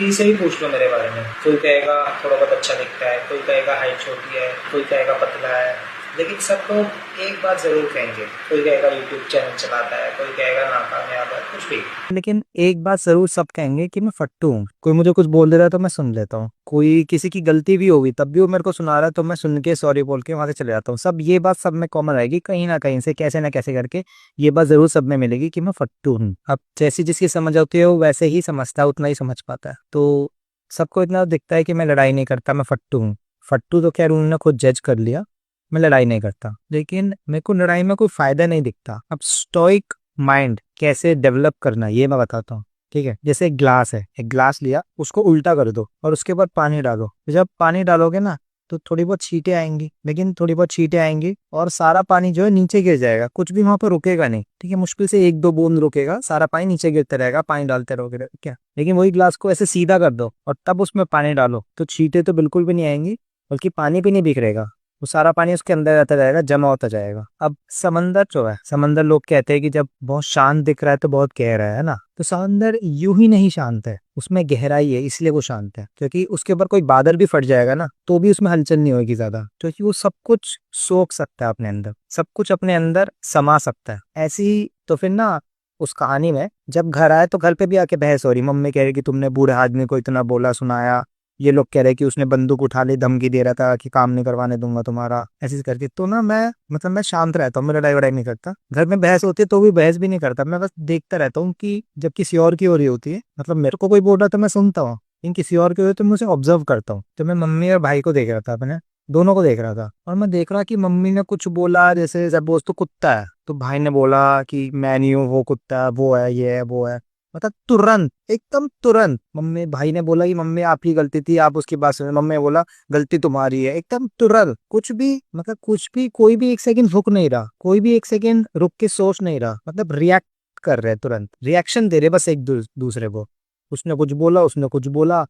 किसी से भी पूछ लो मेरे बारे में, कोई कहेगा थोड़ा बहुत अच्छा दिखता है, कोई कहेगा हाइट छोटी है, कोई कहेगा पतला है, लेकिन सब लोग एक बात जरूर कहेंगे। कोई कहेगा यूट्यूब चैनल चलाता है, कोई कहेगा नाकामयाब है, कुछ भी। लेकिन एक बात जरूर सब कहेंगे कि मैं फट्टू हूँ। कोई मुझे कुछ बोल दे रहा है तो मैं सुन लेता हूँ, कोई किसी की गलती भी होगी तब भी वो मेरे को सुना रहा है तो मैं सुन के सॉरी बोल के वहां से चले जाता हूँ। सब ये बात सब में कॉमन रहेगी, कहीं ना कहीं से कैसे ना कैसे करके ये बात जरूर सब में मिलेगी कि मैं फट्टू हूँ। अब जैसी जिसकी समझ आती है वो वैसे ही समझता है, उतना ही समझ पाता है। तो सबको इतना दिखता है कि मैं लड़ाई नहीं करता, मैं फट्टू हूँ। फट्टू तो खैर उन्होंने खुद जज कर लिया, मैं लड़ाई नहीं करता। लेकिन मेरे को लड़ाई में कोई फायदा नहीं दिखता। अब स्टोइक माइंड कैसे डेवलप करना ये मैं बताता हूँ। ठीक है, जैसे एक ग्लास है, एक ग्लास लिया, उसको उल्टा कर दो और उसके बाद पानी डालो। जब पानी डालोगे ना तो थोड़ी बहुत छींटे आएंगी, लेकिन थोड़ी बहुत छींटे आएंगी और सारा पानी जो है नीचे गिर जाएगा, कुछ भी वहां पर रुकेगा नहीं। ठीक है, मुश्किल से एक दो बूंद रुकेगा, सारा पानी नीचे गिरते रहेगा, पानी डालते रहोगे क्या। लेकिन वही ग्लास को ऐसे सीधा कर दो और तब उसमें पानी डालो तो छींटे तो बिल्कुल भी नहीं आएंगी, बल्कि पानी भी नहीं बिखरेगा। वो सारा पानी उसके अंदर रहता जाएगा, जमा होता जाएगा। अब समंदर जो है, समंदर लोग कहते हैं कि जब बहुत शांत दिख रहा है तो बहुत गहरा है ना, तो समंदर यूं ही नहीं शांत है, उसमें गहराई है, इसलिए वो शांत है। क्योंकि उसके ऊपर कोई बादल भी फट जाएगा ना तो भी उसमें हलचल नहीं होगी ज्यादा, क्योंकि वो सब कुछ सोख सकता है अपने अंदर, सब कुछ अपने अंदर समा सकता है। ऐसी ही तो फिर ना उस कहानी में जब घर आए तो घर पे भी आके बहस हो रही, मम्मी कह रही कि तुमने बूढ़े आदमी को इतना बोला सुनाया, ये लोग कह रहे कि उसने बंदूक उठा ली, धमकी दे रहा था कि काम नहीं करवाने दूंगा तुम्हारा, ऐसे करके। तो ना मैं मतलब मैं शांत रहता हूँ, मैं लड़ाई वड़ाई नहीं करता। घर में बहस होती है तो भी बहस भी नहीं करता, मैं बस देखता रहता हूँ कि जब किसी और की हो रही होती है, मतलब मेरे को कोई बोल रहा है तो मैं सुनता हूँ, लेकिन किसी और की हो रही है तो मैं उसे ऑब्जर्व करता हूँ। तो मैं मम्मी और भाई को देख रहा था, अपने दोनों को देख रहा था, और मैं देख रहा कि मम्मी ने कुछ बोला, जैसे सपोज तो कुत्ता है तो भाई ने बोला कि मैं नहीं हूँ वो कुत्ता है, वो है, ये है, वो है। मतलब तुरंत, एकदम तुरंत मम्मी भाई ने बोला कि मम्मी आपकी गलती थी, आप उसकी बात सुने। मम्मी ने बोला गलती तुम्हारी है, एकदम तुरंत। कुछ भी मतलब कुछ भी, कोई भी एक सेकंड रुक नहीं रहा, कोई भी एक सेकंड रुक के सोच नहीं रहा, मतलब रिएक्ट कर रहे, तुरंत रिएक्शन दे रहे बस एक दूसरे को। उसने कुछ बोला, उसने कुछ बोला।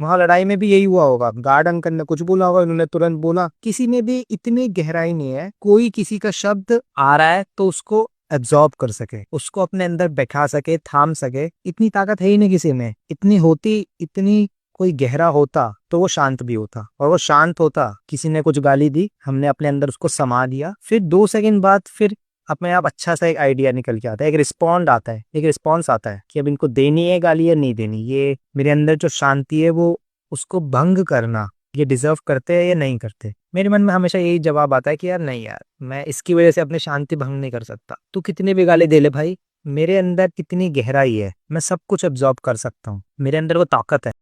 वहां लड़ाई में भी यही हुआ होगा, गार्ड अंकल ने कुछ बोला होगा, इन्होंने तुरंत बोला। किसी में भी इतनी गहराई नहीं है, कोई किसी का शब्द आ रहा है तो उसको एब्जॉर्ब कर सके, उसको अपने अंदर बैठा सके, थाम सके, इतनी ताकत है ही नहीं किसी में। इतनी होती, इतनी कोई गहरा होता तो वो शांत भी होता, और वो शांत होता, किसी ने कुछ गाली दी, हमने अपने अंदर उसको समा दिया, फिर 2 सेकंड बाद फिर अपने आप अच्छा सा एक आइडिया निकल के आता है, एक रिस्पॉन्ड आता है, एक रिस्पॉन्स आता है कि अब इनको देनी है गाली या नहीं देनी। ये मेरे अंदर जो शांति है वो, उसको भंग करना, ये डिजर्व करते हैं या नहीं करते। मेरे मन में हमेशा यही जवाब आता है कि यार नहीं यार, मैं इसकी वजह से अपनी शांति भंग नहीं कर सकता। तू कितनी भी गाली दे ले भाई, मेरे अंदर कितनी गहराई है, मैं सब कुछ अब्जॉर्ब कर सकता हूँ, मेरे अंदर वो ताकत है।